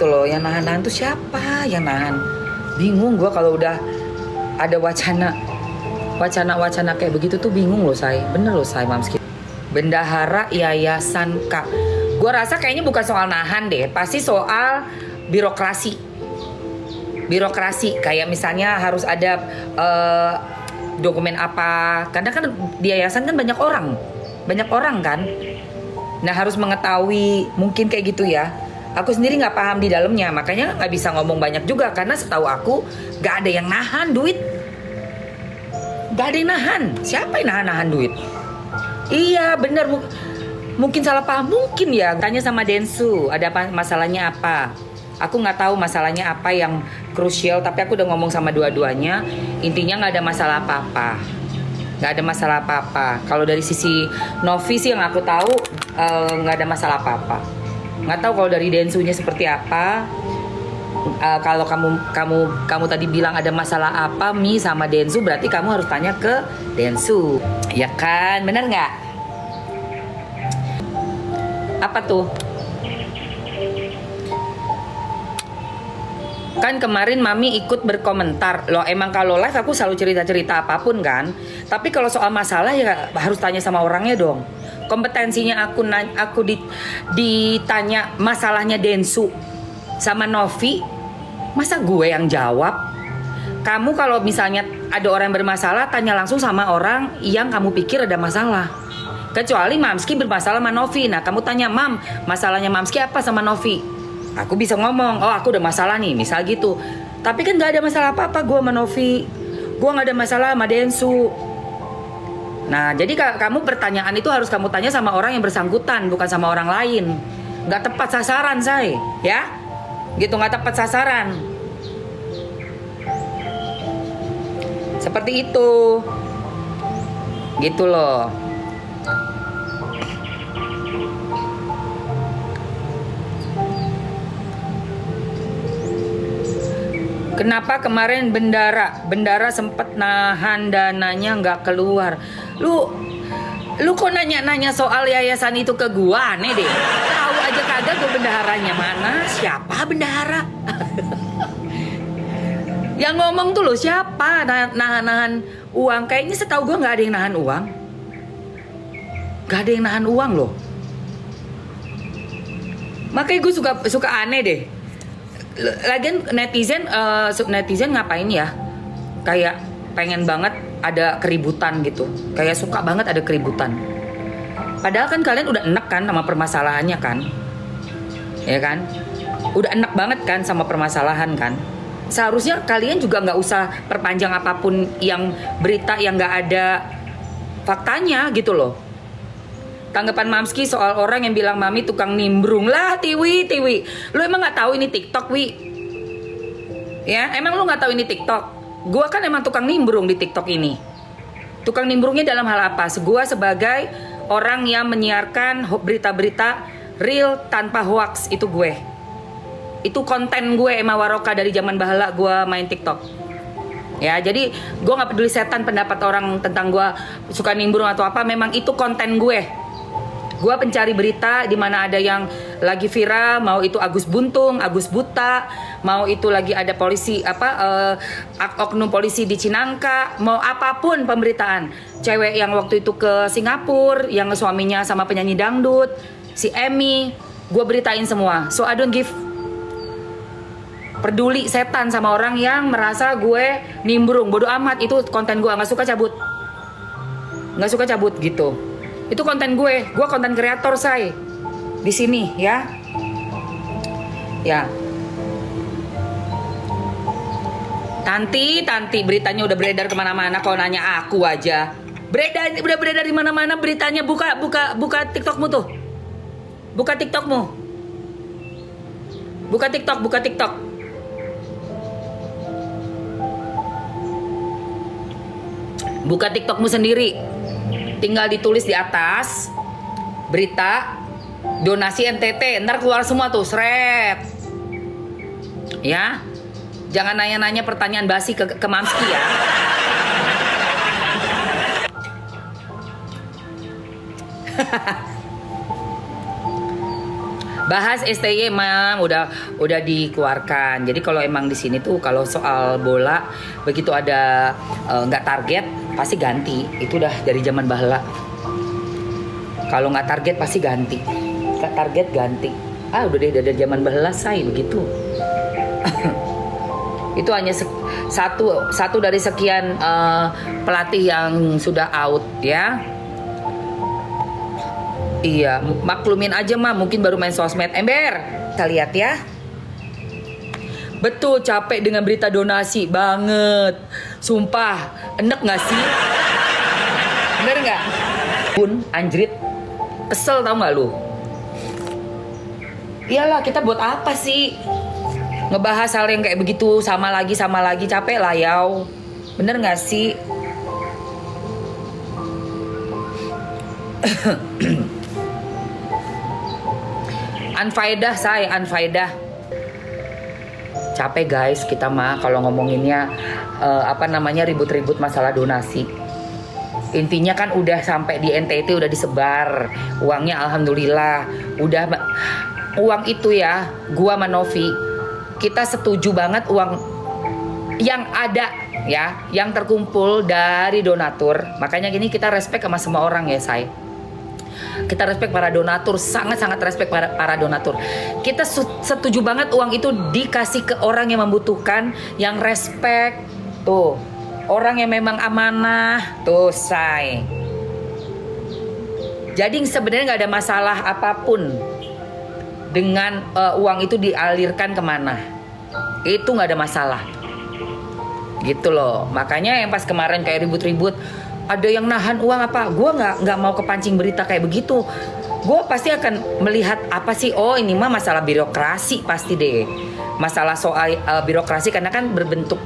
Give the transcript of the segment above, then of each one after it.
gitu loh. Yang nahan-nahan tuh siapa yang nahan? Bingung gue kalau udah ada wacana kayak begitu tuh bingung loh, Say. Bener loh, Say, Mamski. Bendahara Yayasan K. Gue rasa kayaknya bukan soal nahan deh, pasti soal birokrasi. Kayak misalnya harus ada dokumen apa. Karena kan di yayasan kan banyak orang kan. Nah harus mengetahui, mungkin kayak gitu ya. Aku sendiri nggak paham di dalamnya, makanya nggak bisa ngomong banyak juga. Karena setahu aku nggak ada yang nahan duit. Gak ada yang nahan. Siapa yang nahan duit? Iya bener. Mungkin salah paham. Mungkin ya. Tanya sama Densu. Ada apa, masalahnya apa? Aku gak tahu masalahnya apa yang krusial. Tapi aku udah ngomong sama dua-duanya. Intinya gak ada masalah apa-apa. Gak ada masalah apa-apa. Kalau dari sisi Novi sih yang aku tahu gak ada masalah apa-apa. Gak tahu kalau dari Densunya seperti apa. Kalau kamu tadi bilang ada masalah apa Mi sama Densu, berarti kamu harus tanya ke Densu, ya kan? Bener nggak? Apa tuh? Kan kemarin Mami ikut berkomentar. Loh emang kalau live aku selalu cerita-cerita apapun kan. Tapi kalau soal masalah ya harus tanya sama orangnya dong. Kompetensinya aku ditanya masalahnya Densu sama Novi, masa gue yang jawab? Kamu kalau misalnya ada orang yang bermasalah, tanya langsung sama orang yang kamu pikir ada masalah. Kecuali Mamski bermasalah sama Novi. Nah kamu tanya, Mam, masalahnya Mamski apa sama Novi? Aku bisa ngomong, oh aku udah masalah nih, misal gitu. Tapi kan gak ada masalah apa-apa gue sama Novi. Gue gak ada masalah sama Densu. Nah jadi kamu pertanyaan itu harus kamu tanya sama orang yang bersangkutan, bukan sama orang lain. Gak tepat sasaran, Say, ya? Gitu, nggak tepat sasaran. Seperti itu. Gitu loh. Kenapa kemarin bendara sempat nahan dananya nggak keluar? Lu kok nanya-nanya soal yayasan itu ke gua, aneh deh. Tahu aja kagak gua bendaharanya mana? Siapa bendahara? Yang ngomong tuh lo siapa? Nahan uang. Kayaknya setahu gua nggak ada yang nahan uang. Gak ada yang nahan uang loh. Makanya gue suka aneh deh. Lagian netizen ngapain ya? Kayak pengen banget ada keributan gitu. Kayak suka banget ada keributan. Padahal kan kalian udah enek kan sama permasalahannya kan? Ya kan? Udah enek banget kan sama permasalahan kan? Seharusnya kalian juga nggak usah perpanjang apapun yang berita yang nggak ada faktanya gitu loh. Tanggapan Mamski soal orang yang bilang Mami tukang nimbrung. Lah Tiwi lu emang gak tahu ini TikTok, Wi? Ya emang lu gak tahu ini TikTok? Gua kan emang tukang nimbrung di TikTok ini. Tukang nimbrungnya dalam hal apa? Gua sebagai orang yang menyiarkan berita-berita real tanpa hoax. Itu gue. Itu konten gue, Emma Waroka, dari zaman bahala gue main TikTok. Ya jadi gue gak peduli setan pendapat orang tentang gue suka nimbrung atau apa. Memang itu konten gue. Gue pencari berita di mana ada yang lagi viral, mau itu Agus Buntung, Agus Buta, mau itu lagi ada polisi oknum polisi di Cinangka, mau apapun pemberitaan. Cewek yang waktu itu ke Singapura, yang suaminya sama penyanyi dangdut, si Emmy, gue beritain semua. So I don't give peduli setan sama orang yang merasa gue nimbrung. Bodoh amat, itu konten gue, nggak suka cabut gitu. Itu konten gue konten kreator say di sini ya. Ya. Tanti beritanya udah beredar kemana-mana. Kau nanya aku aja. Udah beredar di mana-mana beritanya. Buka TikTokmu tuh. Buka TikTokmu. Buka TikTok. Buka TikTokmu sendiri. Tinggal ditulis di atas berita donasi NTT, ntar keluar semua tuh, seret. Ya, jangan nanya-nanya pertanyaan basi ke Mamski ya. Bahas STY mam udah dikeluarkan. Jadi kalau emang di sini tuh kalau soal bola begitu ada nggak target pasti ganti. Itu udah dari zaman bahla. Kalau nggak target pasti ganti. Nggak target ganti. Udah deh dari zaman bahla say begitu. Itu hanya satu dari sekian pelatih yang sudah out ya. Iya, maklumin aja mah, mungkin baru main sosmed. Ember, kita lihat ya. Betul, capek dengan berita donasi banget. Sumpah, enek gak sih? Bener gak? Pun, anjrit. Kesel tau gak lu? Iyalah, kita buat apa sih? Ngebahas hal yang kayak begitu, sama lagi, capek lah yaw. Bener gak sih? Unfaedah saya, unfaedah. Capek guys kita mah kalau ngomonginnya ribut-ribut masalah donasi. Intinya kan udah sampai di NTT udah disebar uangnya, alhamdulillah. Uang itu ya, gua sama Novi kita setuju banget uang yang ada ya, yang terkumpul dari donatur. Makanya gini kita respect sama semua orang ya say. Kita respect para donatur, sangat-sangat respect para donatur. Kita setuju banget uang itu dikasih ke orang yang membutuhkan, yang respect. Tuh, orang yang memang amanah. Tuh, say. Jadi sebenarnya nggak ada masalah apapun dengan uang itu dialirkan kemana. Itu nggak ada masalah. Gitu loh. Makanya yang pas kemarin kayak ribut-ribut, ada yang nahan uang apa? Gue nggak mau kepancing berita kayak begitu. Gue pasti akan melihat apa sih? Oh ini mah masalah birokrasi pasti deh. Masalah soal birokrasi karena kan berbentuk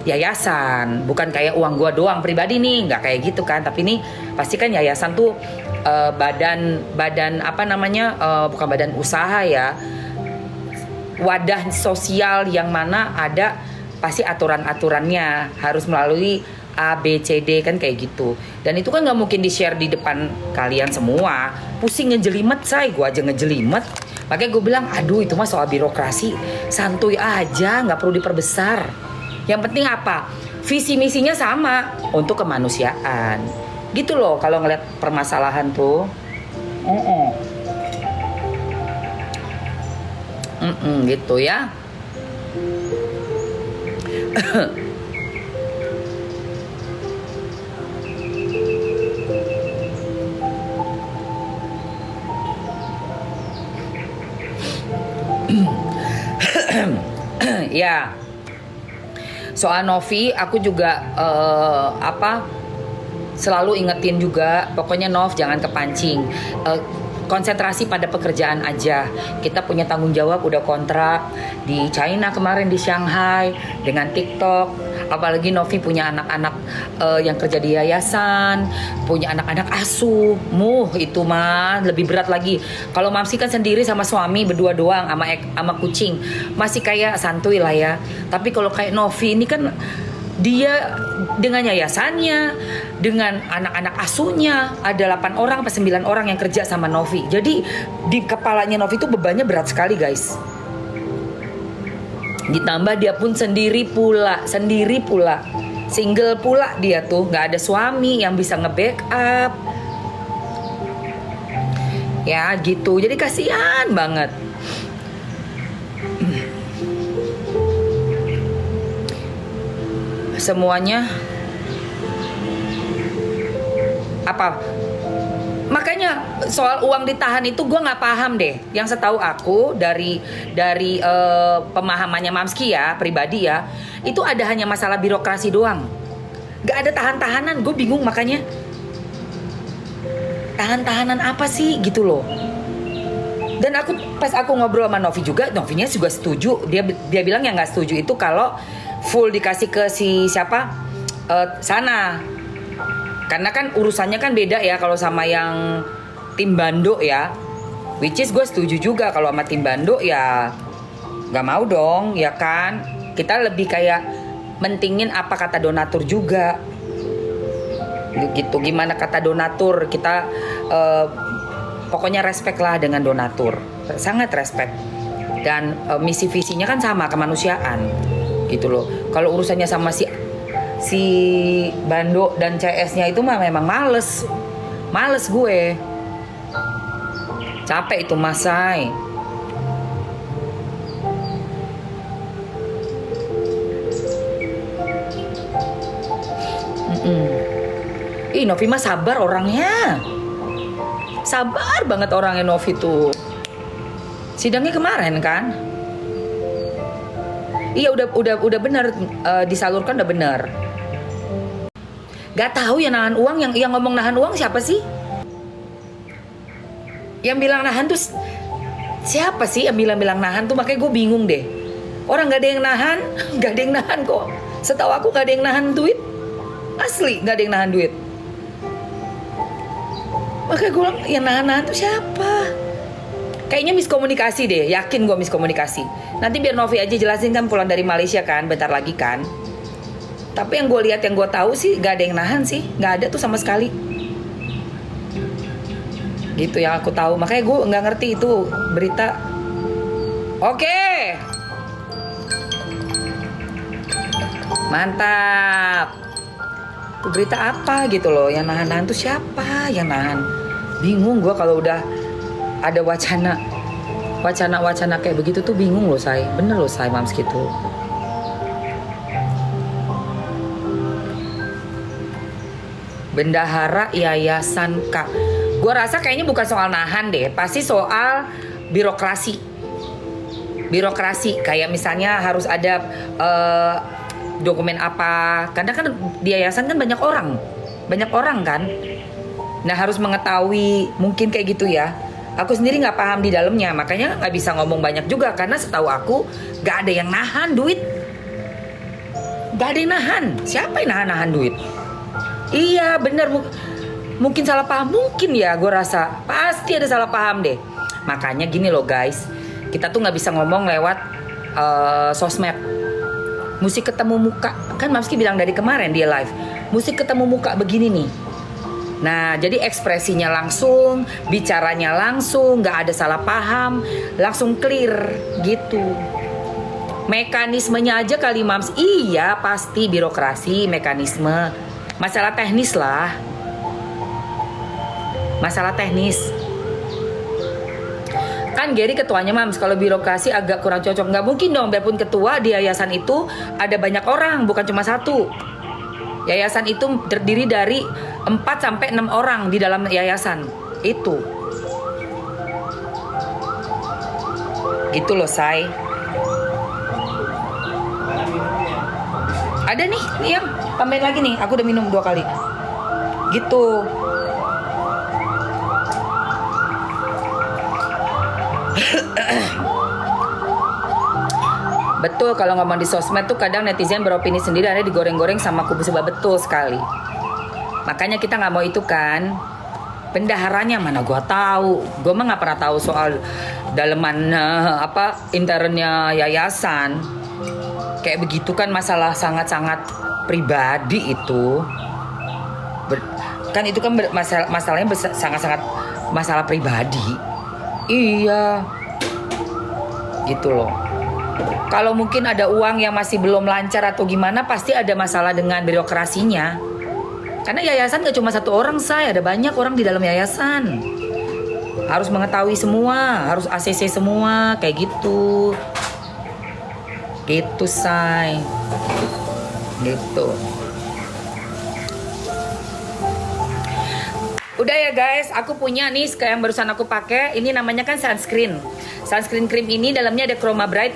yayasan, bukan kayak uang gue doang pribadi nih, nggak kayak gitu kan. Tapi ini pasti kan yayasan tuh badan bukan badan usaha ya, wadah sosial yang mana ada pasti aturan-aturannya harus melalui A, B, C, D kan kayak gitu. Dan itu kan gak mungkin di-share di depan kalian semua. Pusing ngejelimet say, gue aja ngejelimet. Makanya gue bilang, aduh itu mah soal birokrasi, santuy aja, gak perlu diperbesar. Yang penting apa? Visi misinya sama, untuk kemanusiaan. Gitu loh kalau ngeliat permasalahan tuh. Gitu ya. Ya, soal Novi aku juga selalu ingetin juga, pokoknya Nov jangan kepancing, konsentrasi pada pekerjaan aja. Kita punya tanggung jawab, udah kontrak di China kemarin, di Shanghai dengan TikTok. Apalagi Novi punya anak-anak yang kerja di yayasan, punya anak-anak asuh. Itu mah lebih berat lagi. Kalau Mamsi kan sendiri sama suami berdua doang sama kucing, masih kayak santuy lah ya. Tapi kalau kayak Novi ini kan dia dengan yayasannya, dengan anak-anak asuhnya, ada 8 orang atau 9 orang yang kerja sama Novi. Jadi di kepalanya Novi itu bebannya berat sekali guys. Ditambah dia pun sendiri pula, single pula dia tuh, nggak ada suami yang bisa nge-backup. Ya gitu, jadi kasihan banget. Semuanya apa? Makanya soal uang ditahan itu gue nggak paham deh. Yang setahu aku dari pemahamannya Mamski ya, pribadi ya, itu ada hanya masalah birokrasi doang. Gak ada tahan-tahanan. Gue bingung makanya. Tahan-tahanan apa sih gitu loh. Dan pas aku ngobrol sama Novi juga, Novinya juga setuju. Dia bilang yang nggak setuju itu kalau full dikasih ke si siapa sana. Karena kan urusannya kan beda ya kalau sama yang tim Bando ya. Which is gue setuju juga kalau sama tim Bando ya gak mau dong ya kan. Kita lebih kayak mentingin apa kata donatur juga. Gitu, gimana kata donatur kita pokoknya respect lah dengan donatur, sangat respect. Dan misi visinya kan sama, kemanusiaan gitu loh. Kalau urusannya sama si Bando dan CS-nya itu mah memang males gue, capek itu Masai. Ih, Novi mah sabar orangnya. Sabar banget orangnya Novi tuh. Sidangnya kemarin kan? Iya udah benar, disalurkan udah benar. Gak tahu ya nahan uang, yang ngomong nahan uang siapa sih? Yang bilang nahan tuh siapa sih yang bilang nahan tuh? Makanya gue bingung deh. Orang gak ada yang nahan, gak ada yang nahan kok. Setahu aku gak ada yang nahan duit. Asli gak ada yang nahan duit. Makanya gue bilang yang nahan tuh siapa? Kayaknya miskomunikasi deh, yakin gue miskomunikasi. Nanti biar Novi aja jelasin, kan pulang dari Malaysia kan, bentar lagi kan. Tapi yang gue lihat, yang gue tahu sih gak ada yang nahan sih, gak ada tuh sama sekali. Gitu yang aku tahu, makanya gue nggak ngerti itu berita. Oke, mantap. Itu berita apa gitu loh, yang nahan tuh siapa yang nahan? Bingung gue kalau udah ada wacana kayak begitu tuh bingung loh say. Bener loh say mams gitu. Bendahara Yayasan K. Gue rasa kayaknya bukan soal nahan deh, pasti soal birokrasi. Birokrasi kayak misalnya harus ada dokumen apa. Karena kan di yayasan kan banyak orang kan. Nah harus mengetahui, mungkin kayak gitu ya. Aku sendiri nggak paham di dalamnya, makanya nggak bisa ngomong banyak juga. Karena setahu aku nggak ada yang nahan duit. Nggak ada yang nahan. Siapa yang nahan duit? Iya bener, mungkin salah paham, mungkin ya, gue rasa pasti ada salah paham deh. Makanya gini loh guys, kita tuh nggak bisa ngomong lewat sosmed. Musik ketemu muka, kan Mamski bilang dari kemarin dia live, musik ketemu muka begini nih. Nah jadi ekspresinya langsung, bicaranya langsung, nggak ada salah paham, langsung clear gitu. Mekanismenya aja kali Mams, iya pasti birokrasi, mekanisme. Masalah teknis lah. Masalah teknis. Kan Gary ketuanya Mams, kalau birokrasi agak kurang cocok. Nggak mungkin dong, biarpun ketua di yayasan itu ada banyak orang, bukan cuma satu. Yayasan itu terdiri dari 4-6 orang di dalam yayasan itu. Gitu loh say. Ada nih yang tambahin lagi nih, aku udah minum 2 kali. Gitu. Betul, kalau ngomong di sosmed tuh kadang netizen beropini sendiri, ada digoreng-goreng sama kubu sebelah, betul sekali. Makanya kita nggak mau itu kan. Bendaharanya mana gua tahu. Gua mah nggak pernah tahu soal daleman internnya yayasan. Kayak begitu kan masalah sangat-sangat pribadi itu. Kan itu kan masalahnya sangat-sangat masalah pribadi. Iya. Gitu loh. Kalau mungkin ada uang yang masih belum lancar atau gimana, pasti ada masalah dengan birokrasinya. Karena yayasan gak cuma 1 orang say, ada banyak orang di dalam yayasan. Harus mengetahui semua, harus ACC semua, kayak gitu. Gitu say. Gitu. Udah ya guys, aku punya nih yang barusan aku pakai. Ini namanya kan sunscreen. Sunscreen cream ini dalamnya ada Chroma Bright.